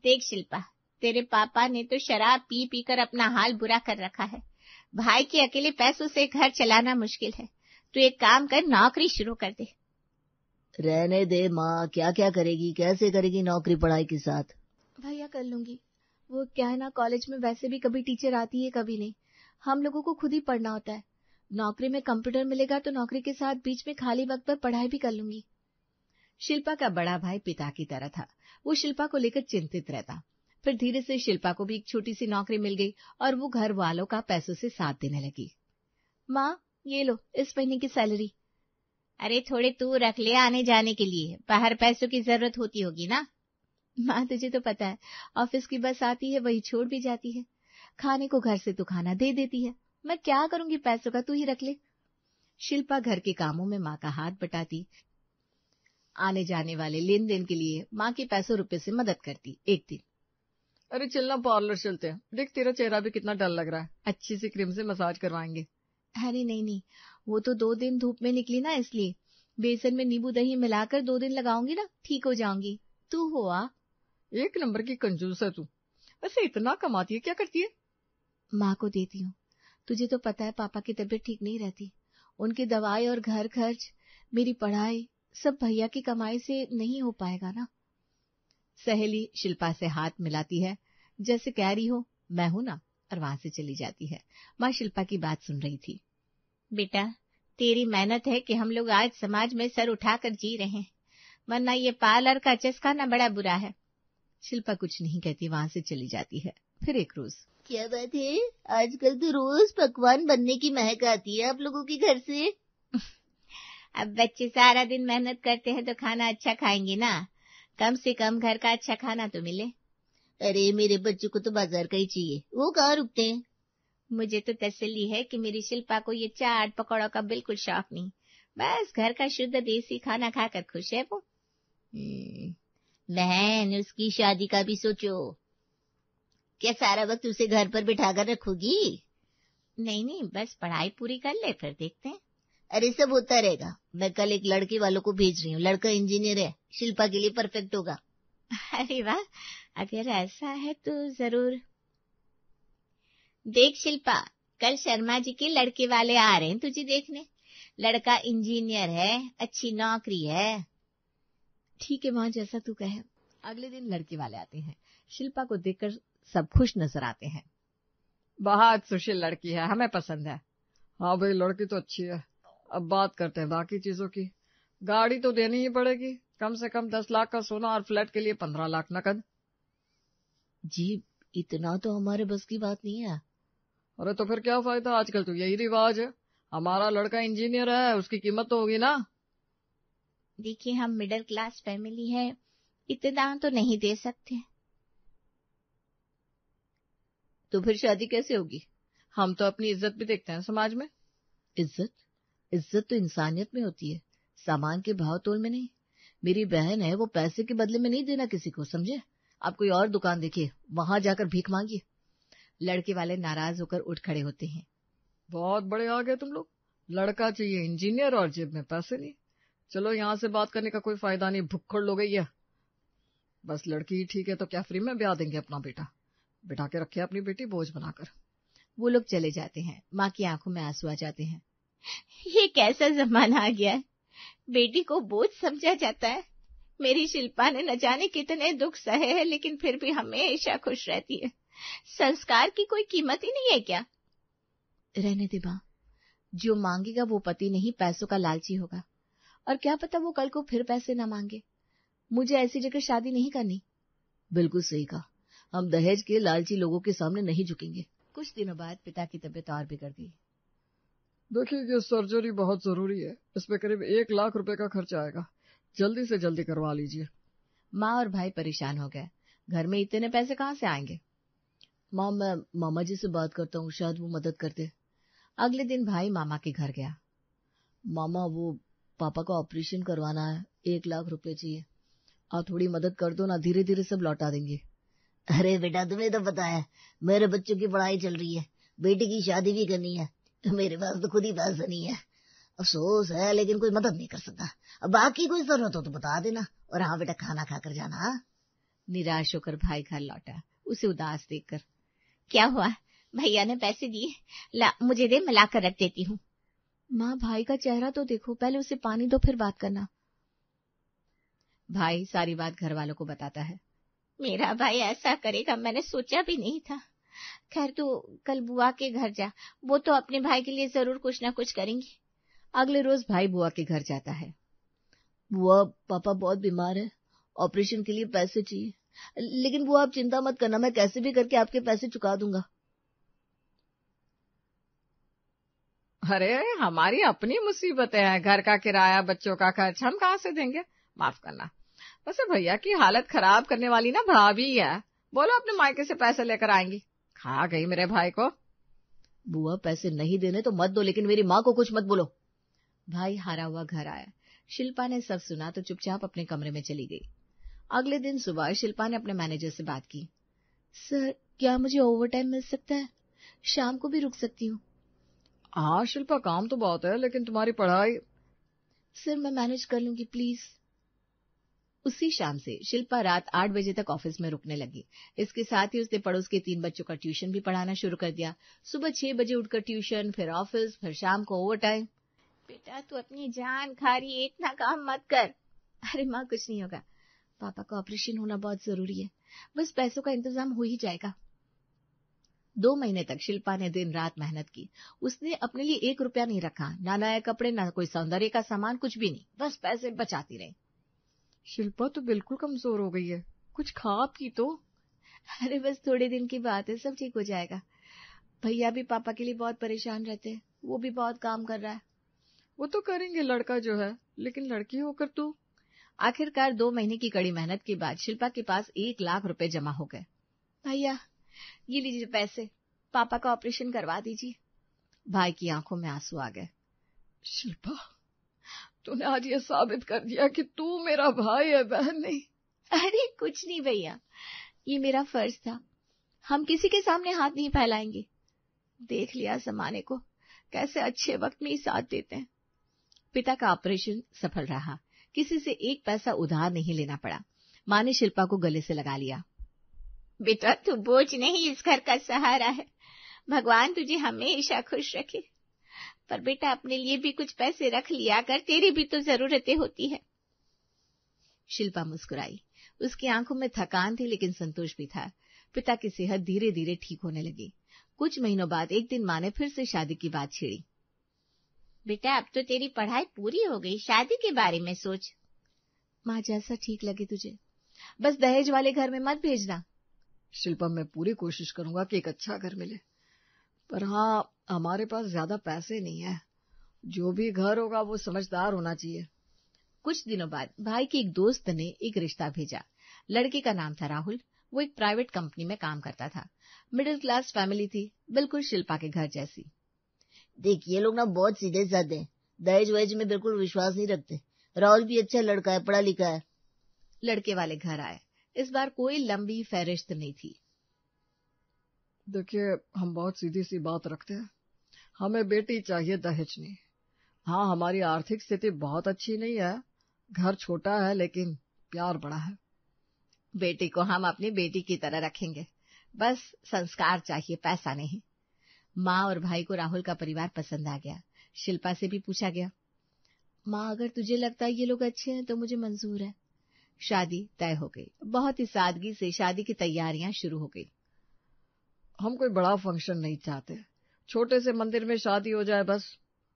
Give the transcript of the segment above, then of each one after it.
देख शिल्पा, तेरे पापा ने तो शराब पी पी कर अपना हाल बुरा कर रखा है। भाई के अकेले पैसों से घर चलाना मुश्किल है। तू एक काम कर, नौकरी शुरू कर दे। रहने दे माँ, क्या क्या करेगी, कैसे करेगी नौकरी पढ़ाई के साथ। भैया कर लूंगी। वो क्या है ना, कॉलेज में वैसे भी कभी टीचर आती है कभी नहीं, हम लोगों को खुद ही पढ़ना होता है। नौकरी में कंप्यूटर मिलेगा तो नौकरी के साथ बीच में खाली वक्त पर पढ़ाई भी कर लूंगी। शिल्पा का बड़ा भाई पिता की तरह था। वो शिल्पा को लेकर चिंतित रहता। फिर धीरे से शिल्पा को भी एक छोटी सी नौकरी मिल गई और वो घर वालों का पैसों से साथ देने लगी। माँ ये लो इस महीने की सैलरी। अरे थोड़े तू रख ले आने जाने के लिए, बाहर पैसों की जरूरत होती होगी ना। माँ तुझे तो पता है, ऑफिस की बस आती है वही छोड़ भी जाती है, खाने को घर से तो खाना दे देती है, मैं क्या करूंगी पैसों का, तू ही रख ले। शिल्पा घर के कामों में माँ का हाथ बटाती, आने जाने वाले लेन देन के लिए माँ के पैसों रुपए से मदद करती। एक दिन, अरे चलना पार्लर चलते हैं, देख तेरा चेहरा भी कितना डल लग रहा है, अच्छी सी क्रीम से मसाज करवाएंगे। अरे नहीं, वो तो 2 दिन धूप में निकली ना, इसलिए बेसन में नींबू दही मिलाकर 2 दिन लगाऊंगी ना, ठीक हो जाऊंगी। तू हो आ। एक नंबर की कंजूस है तू। वैसे इतना कमाती है, क्या करती है? माँ को देती हूँ। तुझे तो पता है पापा की तबीयत ठीक नहीं रहती, उनकी दवाई और घर खर्च, मेरी पढ़ाई सब भैया की कमाई से नहीं हो पाएगा ना। सहेली शिल्पा से हाथ मिलाती है, जैसे कह रही हो मैं हूं ना, और वहां से चली जाती है। माँ शिल्पा की बात सुन रही थी। बेटा, तेरी मेहनत है कि हम लोग आज समाज में सर उठाकर जी रहे हैं, वरना ये पार्लर का चस्का ना बड़ा बुरा है। शिल्पा कुछ नहीं कहती, वहां से चली जाती है। फिर एक रोज, क्या बात है, आजकल तो रोज पकवान बनने की महक आती है आप लोगों के घर से। अब बच्चे सारा दिन मेहनत करते हैं तो खाना अच्छा खाएंगे ना, कम से कम घर का अच्छा खाना तो मिले। अरे मेरे बच्चों को तो बाजार का ही चाहिए, वो कहाँ रुकते हैं। मुझे तो तसल्ली है कि मेरी शिल्पा को ये चाट पकौड़ों का बिल्कुल शौक नहीं, बस घर का शुद्ध देसी खाना खाकर खुश है वो। बहन, उसकी शादी का भी सोचो, क्या सारा वक्त उसे घर पर बिठाकर रखोगी? नहीं, बस पढ़ाई पूरी कर ले फिर देखते हैं। अरे सब होता रहेगा, मैं कल एक लड़के वालों को भेज रही हूँ, लड़का इंजीनियर है, शिल्पा के लिए परफेक्ट होगा। अरे वाह, अगर ऐसा है तो जरूर। देख शिल्पा, कल शर्मा जी के लड़के वाले आ रहे हैं तुझे देखने, लड़का इंजीनियर है, अच्छी नौकरी है। ठीक है माँ, जैसा तू कहे। अगले दिन लड़के वाले आते हैं। शिल्पा को देखकर सब खुश नजर आते हैं। बहुत सुशील लड़की है, हमें पसंद है। हाँ भाई, लड़की तो अच्छी है। अब बात करते हैं बाकी चीजों की। गाड़ी तो देनी ही पड़ेगी, कम से कम 10 लाख का सोना और फ्लैट के लिए 15 लाख नकद। जी इतना तो हमारे बस की बात नहीं है। अरे तो फिर क्या फायदा, आजकल तो यही रिवाज है। हमारा लड़का इंजीनियर है, उसकी कीमत तो होगी ना। देखिए हम मिडिल क्लास फैमिली है, इतना तो नहीं दे सकते। तो फिर शादी कैसे होगी? हम तो अपनी इज्जत भी देखते हैं समाज में। इज्जत तो इंसानियत में होती है, सामान के भाव तोल में नहीं। मेरी बहन है, वो पैसे के बदले में नहीं देना किसी को, समझे? आप कोई और दुकान देखिए, वहां जाकर भीख मांगिए। लड़के वाले नाराज होकर उठ खड़े होते हैं। बहुत बड़े आ गए तुम लोग, लड़का चाहिए इंजीनियर और जेब में पैसे नहीं। चलो यहाँ से बात करने का कोई फायदा नहीं, भुक्खड़ लोग है। बस लड़की ही ठीक है तो क्या फ्री में ब्याह देंगे अपना बेटा, बिठा के रखे अपनी बेटी बोझ बनाकर। वो लोग चले जाते हैं। माँ की आंखों में आंसू आ जाते हैं। ये कैसा जमाना आ गया है, बेटी को बोझ समझा जाता है। मेरी शिल्पा ने न जाने कितने दुख सहे हैं, लेकिन फिर भी हमेशा खुश रहती है। संस्कार की कोई कीमत ही नहीं है क्या? रहने दे माँ, जो मांगेगा वो पति नहीं, पैसों का लालची होगा। और क्या पता वो कल को फिर पैसे ना मांगे। मुझे ऐसी जगह शादी नहीं करनी। बिल्कुल सही कहा, हम दहेज के लालची लोगों के सामने नहीं झुकेंगे। कुछ दिनों बाद पिता की तबीयत और बिगड़ गई। देखिए ये सर्जरी बहुत जरूरी है, इसमें करीब 1 लाख रुपए का खर्च आएगा, जल्दी से जल्दी करवा लीजिए। माँ और भाई परेशान हो गए, घर में इतने पैसे कहाँ से आएंगे? माँ मैं मामा जी से बात करता हूँ, शायद वो मदद करते। अगले दिन भाई मामा के घर गया। मामा वो पापा का ऑपरेशन करवाना है, 1 लाख रुपए चाहिए, आप थोड़ी मदद कर दो ना, धीरे धीरे सब लौटा देंगे। अरे बेटा तुम्हें तो पता है मेरे बच्चों की पढ़ाई चल रही है, बेटी की शादी भी करनी है, मेरे पास तो खुद ही पैसा नहीं है। अफसोस है लेकिन कोई मदद नहीं कर सकता। अब बाकी कोई जरूरत हो तो बता देना, और हाँ बेटा खाना खाकर जाना। निराश होकर भाई घर लौटा, उसे उदास देखकर। क्या हुआ, भैया ने पैसे दिए? ला मुझे दे, मैं लाकर रख देती हूँ। माँ, भाई का चेहरा तो देखो, पहले उसे पानी दो फिर बात करना। भाई सारी बात घर वालों को बताता है। मेरा भाई ऐसा करेगा मैंने सोचा भी नहीं था। खैर तू कल बुआ के घर जा, वो तो अपने भाई के लिए जरूर कुछ ना कुछ करेंगी। अगले रोज भाई बुआ के घर जाता है। बुआ, पापा बहुत बीमार है, ऑपरेशन के लिए पैसे चाहिए, लेकिन बुआ आप चिंता मत करना, मैं कैसे भी करके आपके पैसे चुका दूंगा। अरे हमारी अपनी मुसीबतें हैं, घर का किराया, बच्चों का खर्च, हम कहाँ से देंगे? माफ करना, वैसे भैया की हालत खराब करने वाली ना भाभी है, बोलो अपने मायके से पैसे लेकर आएंगी। खा गई मेरे भाई को। बुआ पैसे नहीं देने तो मत दो, लेकिन मेरी माँ को कुछ मत बोलो। भाई हारा हुआ घर आया। शिल्पा ने सब सुना तो चुपचाप अपने कमरे में चली गई। अगले दिन सुबह शिल्पा ने अपने मैनेजर से बात की। सर, क्या मुझे ओवरटाइम मिल सकता है? शाम को भी रुक सकती हूँ। हाँ शिल्पा, काम तो बहुत है, लेकिन तुम्हारी पढ़ाई। सर मैं मैनेज कर लूंगी, प्लीज। उसी शाम से शिल्पा रात 8 बजे तक ऑफिस में रुकने लगी। इसके साथ ही उसने पड़ोस के 3 बच्चों का ट्यूशन भी पढ़ाना शुरू कर दिया। सुबह 6 बजे उठकर ट्यूशन, फिर ऑफिस, फिर शाम को ओवरटाइम। बेटा तू अपनी जान खा रही है, इतना काम मत कर। अरे माँ, कुछ नहीं होगा, पापा का ऑपरेशन होना बहुत जरूरी है, बस पैसों का इंतजाम हो ही जाएगा। 2 महीने तक शिल्पा ने दिन रात मेहनत की। उसने अपने लिए 1 रुपया नहीं रखा, ना नए कपड़े, ना कोई सौंदर्य का सामान, कुछ भी नहीं, बस पैसे बचाती रही। शिल्पा तो बिल्कुल कमजोर हो गई है, कुछ खा पी तो। अरे बस थोड़े दिन की बात है, सब ठीक हो जाएगा। भैया भी पापा के लिए बहुत परेशान रहते हैं, वो भी बहुत काम कर रहा है। वो तो करेंगे लड़का जो है, लेकिन लड़की होकर तू। आखिरकार 2 महीने की कड़ी मेहनत के बाद शिल्पा के पास 1 लाख रुपए जमा हो गए। भैया ये लीजिए पैसे, पापा का ऑपरेशन करवा दीजिए। भाई की आंखों में आंसू आ गए। शिल्पा, तूने आज ये साबित कर दिया कि तू मेरा भाई है, बहन नहीं। अरे कुछ नहीं भैया, ये मेरा फर्ज था, हम किसी के सामने हाथ नहीं फैलाएंगे। देख लिया जमाने को, कैसे अच्छे वक्त में ही साथ देते हैं। पिता का ऑपरेशन सफल रहा, किसी से 1 पैसा उधार नहीं लेना पड़ा। माँ ने शिल्पा को गले से लगा लिया। बेटा तू बोझ नहीं, इस घर का सहारा है, भगवान तुझे हमेशा खुश रखे। पर बेटा अपने लिए भी कुछ पैसे रख लिया कर, तेरी भी तो जरूरतें होती है। शिल्पा मुस्कुराई। उसकी आंखों में थकान थी, लेकिन संतोष भी था। पिता की सेहत धीरे धीरे ठीक होने लगी। कुछ महीनों बाद एक दिन माँ ने फिर से शादी की बात छेड़ी। बेटा अब तो तेरी पढ़ाई पूरी हो गई, शादी के बारे में सोच। माँ जैसा ठीक लगे तुझे, बस दहेज वाले घर में मत भेजना। शिल्पा, मैं पूरी कोशिश करूंगा कि एक अच्छा घर मिले, पर हाँ हमारे पास ज्यादा पैसे नहीं है। जो भी घर होगा वो समझदार होना चाहिए। कुछ दिनों बाद भाई के एक दोस्त ने एक रिश्ता भेजा। लड़के का नाम था राहुल। वो एक प्राइवेट कंपनी में काम करता था। मिडिल क्लास फैमिली थी, बिल्कुल शिल्पा के घर जैसी। देखिए लोग ना बहुत सीधे साधे हैं, दहेज वहेज में बिल्कुल विश्वास नहीं रखते। राहुल भी अच्छा लड़का है, पढ़ा लिखा है। लड़के वाले घर आए। इस बार कोई लंबी फहरिस्त नहीं थी। देखिए, हम बहुत सीधी सी बात रखते हैं, हमें बेटी चाहिए, दहेज नहीं। हाँ हमारी आर्थिक स्थिति बहुत अच्छी नहीं है, घर छोटा है, लेकिन प्यार बड़ा है। बेटी को हम अपनी बेटी की तरह रखेंगे, बस संस्कार चाहिए, पैसा नहीं। माँ और भाई को राहुल का परिवार पसंद आ गया। शिल्पा से भी पूछा गया। माँ अगर तुझे लगता है ये लोग अच्छे हैं तो मुझे मंजूर है। शादी तय हो गई। बहुत ही सादगी से शादी की तैयारियां शुरू हो गई। हम कोई बड़ा फंक्शन नहीं चाहते, छोटे से मंदिर में शादी हो जाए बस।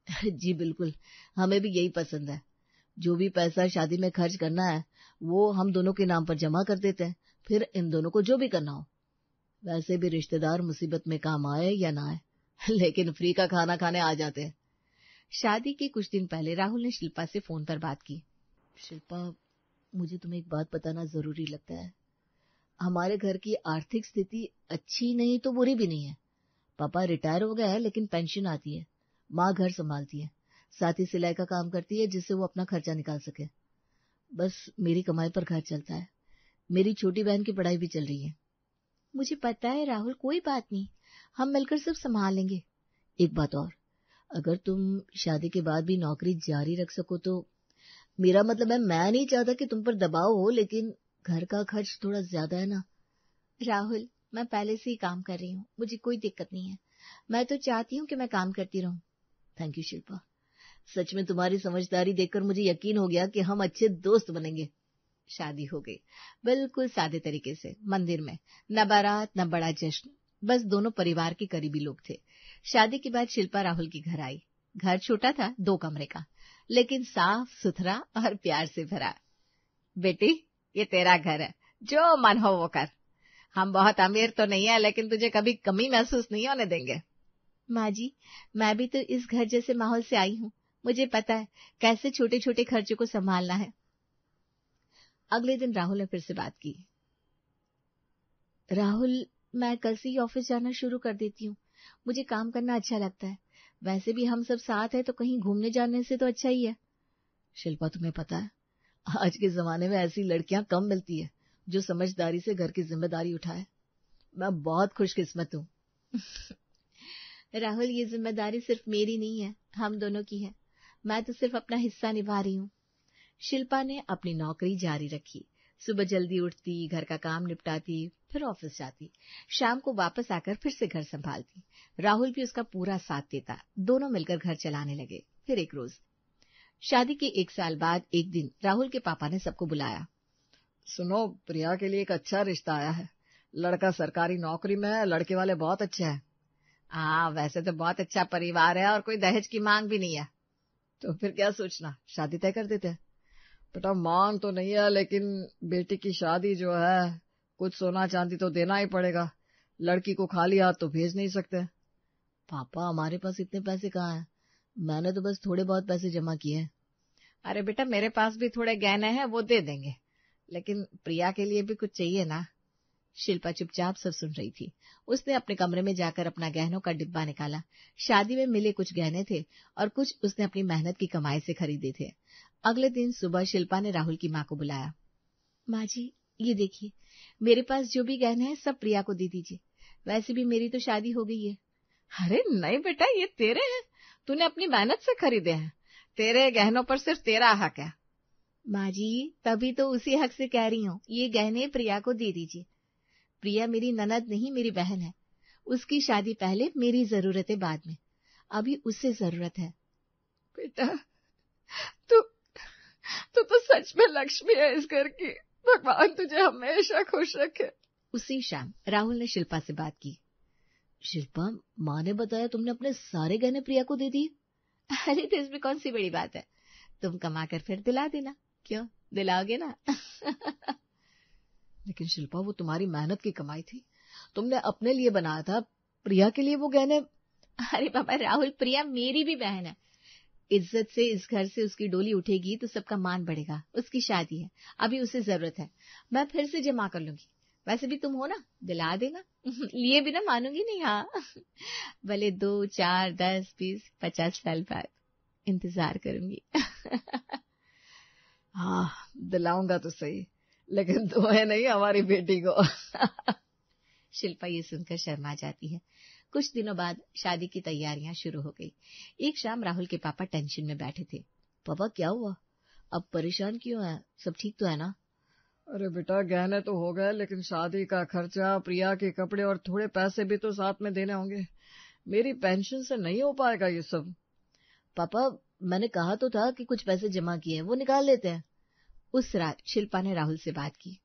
जी बिल्कुल, हमें भी यही पसंद है। जो भी पैसा शादी में खर्च करना है वो हम दोनों के नाम पर जमा कर देते हैं, फिर इन दोनों को जो भी करना हो। वैसे भी रिश्तेदार मुसीबत में काम आए या ना आए, लेकिन फ्री का खाना खाने आ जाते हैं। शादी के कुछ दिन पहले राहुल ने शिल्पा से फोन पर बात की। शिल्पा, मुझे तुम्हें एक बात बताना जरूरी लगता है। हमारे घर की आर्थिक स्थिति अच्छी नहीं तो बुरी भी नहीं है। पापा रिटायर हो गया है, लेकिन पेंशन आती है। माँ घर संभालती है, साथ ही सिलाई का काम करती है, जिससे वो अपना खर्चा निकाल सके। बस मेरी कमाई पर घर चलता है। मेरी छोटी बहन की पढ़ाई भी चल रही है। मुझे पता है राहुल, कोई बात नहीं, हम मिलकर सब संभाल लेंगे। एक बात और, अगर तुम शादी के बाद भी नौकरी जारी रख सको तो। मेरा मतलब है, मैं नहीं चाहता कि तुम पर दबाव हो, लेकिन घर का खर्च थोड़ा ज्यादा है ना। राहुल, मैं पहले से ही काम कर रही हूँ, मुझे कोई दिक्कत नहीं है। मैं तो चाहती हूँ कि मैं काम करती रहूं। थैंक यू शिल्पा, सच में तुम्हारी समझदारी देखकर मुझे यकीन हो गया कि हम अच्छे दोस्त बनेंगे। शादी हो गई, बिल्कुल सादे तरीके से, मंदिर में, न बारात न बड़ा जश्न, बस दोनों परिवार के करीबी लोग थे। शादी के बाद शिल्पा राहुल के घर आई। घर छोटा था, 2 कमरे का, लेकिन साफ सुथरा और प्यार से भरा। बेटी, ये तेरा घर है, जो मन हो वो कर। हम बहुत अमीर तो नहीं है, लेकिन तुझे कभी कमी महसूस नहीं होने देंगे। माँ जी, मैं भी तो इस घर जैसे माहौल से आई हूँ, मुझे पता है कैसे छोटे छोटे खर्चों को संभालना है। अगले दिन राहुल ने फिर से बात की। राहुल, मैं कल से ही ऑफिस जाना शुरू कर देती हूँ, मुझे काम करना अच्छा लगता है। वैसे भी हम सब साथ हैं तो कहीं घूमने जाने से तो अच्छा ही है। शिल्पा, तुम्हें पता है आज के जमाने में ऐसी लड़कियां कम मिलती है जो समझदारी से घर की जिम्मेदारी उठाए। मैं बहुत खुशकिस्मत हूँ। राहुल, ये जिम्मेदारी सिर्फ मेरी नहीं है, हम दोनों की है। मैं तो सिर्फ अपना हिस्सा निभा रही हूँ। शिल्पा ने अपनी नौकरी जारी रखी। सुबह जल्दी उठती, घर का काम निपटाती, फिर ऑफिस जाती, शाम को वापस आकर फिर से घर संभालती। राहुल भी उसका पूरा साथ देता, दोनों मिलकर घर चलाने लगे। फिर एक रोज, शादी के 1 साल बाद एक दिन, राहुल के पापा ने सबको बुलाया। सुनो, प्रिया के लिए एक अच्छा रिश्ता आया है। लड़का सरकारी नौकरी में है, लड़के वाले बहुत अच्छे हैं। हाँ, वैसे तो बहुत अच्छा परिवार है और कोई दहेज की मांग भी नहीं है। तो फिर क्या सोचना, शादी तय कर देते हैं। बेटा, मांग तो नहीं है, लेकिन बेटी की शादी जो है, कुछ सोना चांदी तो देना ही पड़ेगा। लड़की को खाली हाथ तो भेज नहीं सकते। पापा, हमारे पास इतने पैसे कहाँ हैं? मैंने तो बस थोड़े बहुत पैसे जमा किए हैं। अरे बेटा, मेरे पास भी थोड़े गहने हैं, वो दे देंगे, लेकिन प्रिया के लिए भी कुछ चाहिए ना। शिल्पा चुपचाप सब सुन रही थी। उसने अपने कमरे में जाकर अपना गहनों का डिब्बा निकाला। शादी में मिले कुछ गहने थे और कुछ उसने अपनी मेहनत की कमाई से खरीदे थे। अगले दिन सुबह शिल्पा ने राहुल की माँ को बुलाया। माँ जी, ये देखिए, मेरे पास जो भी गहने हैं सब प्रिया को दे दीजिए। वैसे भी मेरी तो शादी हो गई है। अरे नहीं बेटा, ये तेरे हैं, तूने अपनी मेहनत से खरीदे हैं। तेरे गहनों पर सिर्फ तेरा हक है। माँ जी, तभी तो उसी हक से कह रही हूँ, ये गहने प्रिया को दे दीजिए। प्रिया मेरी ननद नहीं, मेरी बहन है। उसकी शादी पहले, मेरी जरूरतें बाद में। अभी उससे जरूरत है। बेटा, तू तो सच में लक्ष्मी है इस घर की। भगवान तुझे हमेशा खुश रखे। उसी शाम राहुल ने शिल्पा से बात की। शिल्पा, माँ ने बताया तुमने अपने सारे गहने प्रिया को दे दिए। अरे तो इसमें कौन सी बड़ी बात है, तुम कमा कर फिर दिला देना। क्यों, दिलाओगे ना? लेकिन शिल्पा, वो तुम्हारी मेहनत की कमाई थी, तुमने अपने लिए बनाया था। प्रिया के लिए वो गहने। अरे बाबा राहुल, प्रिया मेरी भी बहन है। इज्जत से इस घर से उसकी डोली उठेगी तो सबका मान बढ़ेगा। उसकी शादी है, अभी उसे जरूरत है, मैं फिर से जमा कर लूंगी। वैसे भी तुम हो ना, दिला देना। लिए बिना मानूंगी नहीं। हाँ, भले 2, 4, 10, 20, 50 साल बाद इंतजार करूंगी। हाँ, दिलाऊंगा तो सही, लेकिन तुम्हें नहीं, हमारी बेटी को। शिल्पा ये सुनकर शर्मा जाती है। कुछ दिनों बाद शादी की तैयारियां शुरू हो गई। एक शाम राहुल के पापा टेंशन में बैठे थे। पापा, क्या हुआ? अब परेशान क्यों है? सब ठीक तो है ना? अरे बेटा, गहने तो हो गए, लेकिन शादी का खर्चा, प्रिया के कपड़े और थोड़े पैसे भी तो साथ में देने होंगे। मेरी पेंशन से नहीं हो पाएगा ये सब। पापा, मैंने कहा तो था कि कुछ पैसे जमा किए हैं, वो निकाल लेते हैं। उस रात शिल्पा ने राहुल से बात की।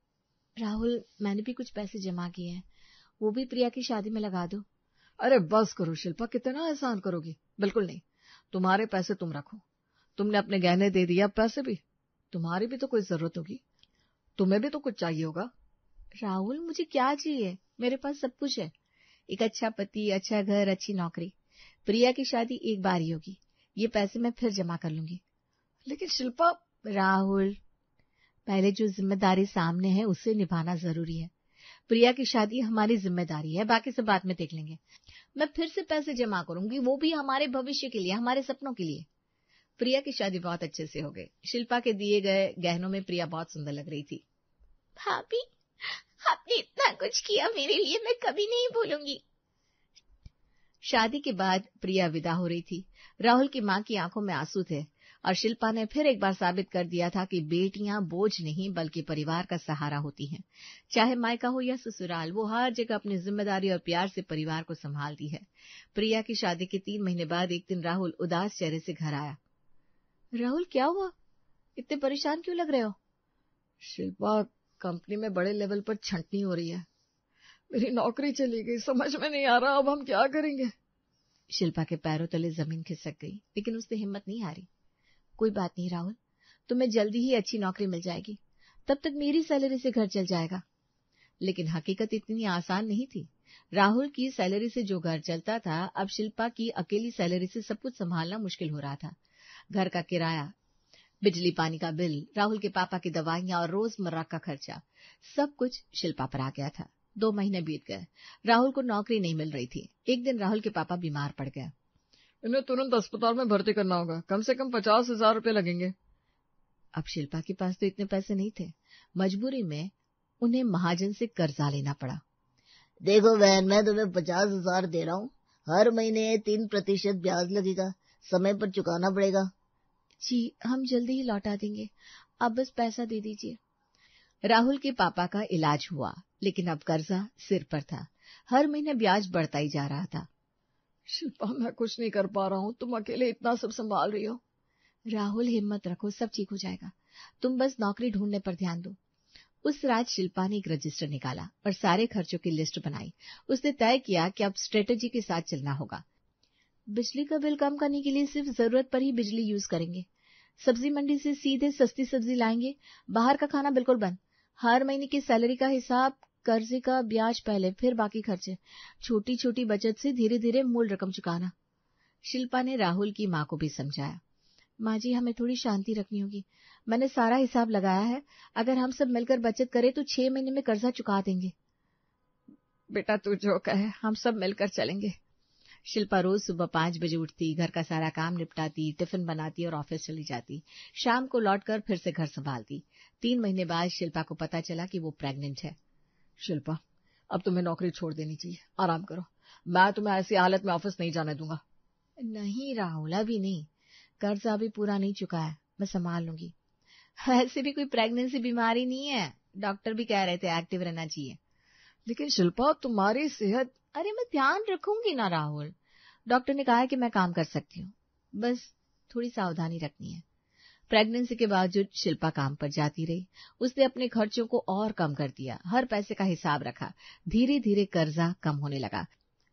राहुल, मैंने भी कुछ पैसे जमा किए हैं, वो भी प्रिया की शादी में लगा दो। अरे बस करो शिल्पा, कितना एहसान करोगी। बिल्कुल नहीं, तुम्हारे पैसे तुम रखो। तुमने अपने गहने दे दिए, अब पैसे भी। तुम्हारी भी तो कोई जरूरत होगी, तुम्हें भी तो कुछ चाहिए होगा। राहुल, मुझे क्या चाहिए, मेरे पास सब कुछ है। एक अच्छा पति, अच्छा घर, अच्छी नौकरी। प्रिया की शादी एक बार ही होगी, ये पैसे मैं फिर जमा कर लूंगी। लेकिन शिल्पा। राहुल, पहले जो जिम्मेदारी सामने है उसे निभाना जरूरी है। प्रिया की शादी हमारी जिम्मेदारी है, बाकी सब बाद में देख लेंगे। मैं फिर से पैसे जमा करूंगी, वो भी हमारे भविष्य के लिए, हमारे सपनों के लिए। प्रिया की शादी बहुत अच्छे से हो गई। शिल्पा के दिए गए गहनों में प्रिया बहुत सुंदर लग रही थी। भाभी, आपने इतना कुछ किया मेरे लिए, मैं कभी नहीं भूलूंगी। शादी के बाद प्रिया विदा हो रही थी। राहुल की माँ की आंखों में आंसू थे और शिल्पा ने फिर एक बार साबित कर दिया था कि बेटियां बोझ नहीं बल्कि परिवार का सहारा होती हैं। चाहे मायका हो या ससुराल, वो हर जगह अपनी जिम्मेदारी और प्यार से परिवार को संभालती है। प्रिया की शादी के 3 महीने बाद एक दिन राहुल उदास चेहरे से घर आया। राहुल, क्या हुआ? इतने परेशान क्यों लग रहे हो? शिल्पा, कंपनी में बड़े लेवल पर छंटनी हो रही है। मेरी नौकरी चली गई, समझ में नहीं आ रहा अब हम क्या करेंगे। शिल्पा के पैरों तले जमीन खिसक गई, लेकिन उससे हिम्मत नहीं हारी। कोई बात नहीं राहुल, तुम्हें जल्दी ही अच्छी नौकरी मिल जाएगी, तब तक मेरी सैलरी से घर चल जाएगा। लेकिन हकीकत इतनी आसान नहीं थी। राहुल की सैलरी से जो घर चलता था, अब शिल्पा की अकेली सैलरी से सब कुछ संभालना मुश्किल हो रहा था। घर का किराया, बिजली पानी का बिल, राहुल के पापा की दवाइयां और रोजमर्रा का खर्चा, सब कुछ शिल्पा पर आ गया था। 2 महीने बीत गए, राहुल को नौकरी नहीं मिल रही थी। एक दिन राहुल के पापा बीमार पड़ गए। इन्हें तुरंत अस्पताल में भर्ती करना होगा, कम से कम 50,000 रुपए लगेंगे। अब शिल्पा के पास तो इतने पैसे नहीं थे। मजबूरी में उन्हें महाजन से कर्जा लेना पड़ा। देखो बहन, मैं तुम्हें 50,000 दे रहा हूँ, हर महीने 3% ब्याज लगेगा, समय पर चुकाना पड़ेगा। जी, हम जल्दी ही लौटा देंगे, आप बस पैसा दे दीजिए। राहुल के पापा का इलाज हुआ, लेकिन अब कर्जा सिर पर था। हर महीने ब्याज बढ़ता ही जा रहा था। शिल्पा, मैं कुछ नहीं कर पा रहा हूँ, तुम अकेले इतना सब संभाल रही हो। राहुल, हिम्मत रखो, सब ठीक हो जाएगा, तुम बस नौकरी ढूंढने पर ध्यान दो। उस रात शिल्पा ने एक रजिस्टर निकाला और सारे खर्चों की लिस्ट बनाई। उसने तय किया कि अब स्ट्रेटेजी के साथ चलना होगा। बिजली का बिल कम करने के लिए सिर्फ जरूरत पर ही बिजली यूज करेंगे। सब्जी मंडी से सीधे सस्ती सब्जी लाएंगे। बाहर का खाना बिल्कुल बंद। हर महीने की सैलरी का हिसाब, कर्जे का ब्याज पहले, फिर बाकी खर्चे। छोटी छोटी बचत से धीरे धीरे मूल रकम चुकाना। शिल्पा ने राहुल की माँ को भी समझाया। माँ जी, हमें थोड़ी शांति रखनी होगी। मैंने सारा हिसाब लगाया है, अगर हम सब मिलकर बचत करें तो 6 महीने में कर्जा चुका देंगे। बेटा, तू जो कहे, हम सब मिलकर चलेंगे। शिल्पा रोज सुबह 5 बजे उठती, घर का सारा काम निपटाती, टिफिन बनाती और ऑफिस चली जाती। शाम को लौटकर फिर से घर संभालती। 3 महीने बाद शिल्पा को पता चला कि वो प्रेग्नेंट है। शिल्पा, अब तुम्हें नौकरी छोड़ देनी चाहिए, आराम करो। मैं तुम्हें ऐसी हालत में ऑफिस नहीं जाने दूंगा। नहीं राहुल, अभी नहीं, कर्जा अभी पूरा नहीं चुका है, मैं संभाल लूंगी। ऐसे भी कोई प्रेगनेंसी बीमारी नहीं है, डॉक्टर भी कह रहे थे एक्टिव रहना चाहिए। लेकिन शिल्पा, तुम्हारी सेहत। अरे मैं ध्यान रखूंगी ना राहुल, डॉक्टर ने कहा है कि मैं काम कर सकती हूँ, बस थोड़ी सावधानी रखनी है। प्रेगनेंसी के बावजूद शिल्पा काम पर जाती रही। उसने अपने खर्चों को और कम कर दिया, हर पैसे का हिसाब रखा। धीरे धीरे कर्जा कम होने लगा।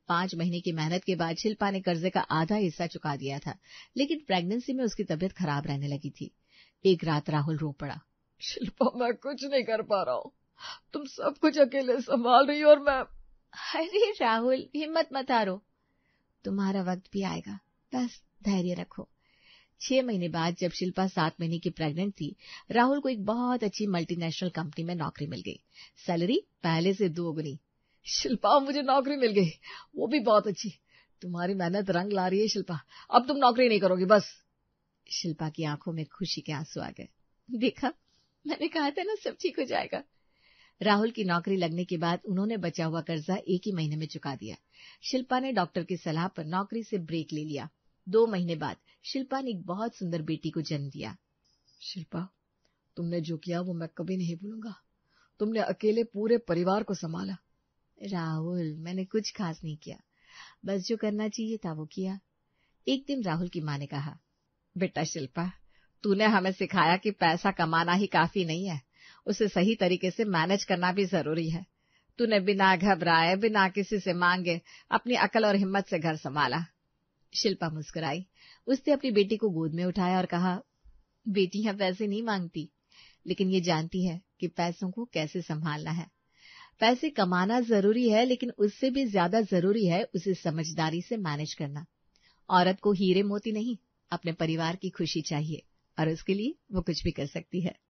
5 महीने की मेहनत के बाद शिल्पा ने कर्जे का आधा हिस्सा चुका दिया था, लेकिन प्रेगनेंसी में उसकी तबीयत खराब रहने लगी थी। एक रात राहुल रो पड़ा। शिल्पा, मैं कुछ नहीं कर पा रहा हूँ, तुम सब कुछ अकेले संभाल रही हो और मैं। अरे राहुल, हिम्मत मत हारो, तुम्हारा वक्त भी आएगा, बस धैर्य रखो। 6 महीने बाद जब शिल्पा 7 महीने की प्रेग्नेंट थी, राहुल को एक बहुत अच्छी मल्टीनेशनल कंपनी में नौकरी मिल गई। सैलरी पहले से 2 गुनी। शिल्पा, मुझे नौकरी मिल गई, वो भी बहुत अच्छी। तुम्हारी मेहनत रंग ला रही है शिल्पा, अब तुम नौकरी नहीं करोगी बस। शिल्पा की आंखों में खुशी के आंसू आ गए। देखा, मैंने कहा था ना, सब ठीक हो जाएगा। राहुल की नौकरी लगने के बाद उन्होंने बचा हुआ कर्जा 1 ही महीने में चुका दिया। शिल्पा ने डॉक्टर की सलाह पर नौकरी से ब्रेक ले लिया। 2 महीने बाद शिल्पा ने एक बहुत सुंदर बेटी को जन्म दिया। शिल्पा, तुमने जो किया वो मैं कभी नहीं भूलूंगा। तुमने अकेले पूरे परिवार को संभाला। राहुल, मैंने कुछ खास नहीं किया, बस जो करना चाहिए था वो किया। एक दिन राहुल की माँ ने कहा, बेटा शिल्पा, तूने हमें सिखाया कि पैसा कमाना ही काफी नहीं है, उसे सही तरीके से मैनेज करना भी जरूरी है। तूने बिना घबराए, बिना किसी से मांगे अपनी अकल और हिम्मत से घर संभाला। शिल्पा मुस्कुराई। उसने अपनी बेटी को गोद में उठाया और कहा, बेटियां पैसे नहीं मांगती, लेकिन ये जानती है कि पैसों को कैसे संभालना है। पैसे कमाना जरूरी है, लेकिन उससे भी ज्यादा जरूरी है उसे समझदारी से मैनेज करना। औरत को हीरे मोती नहीं, अपने परिवार की खुशी चाहिए, और उसके लिए वो कुछ भी कर सकती है।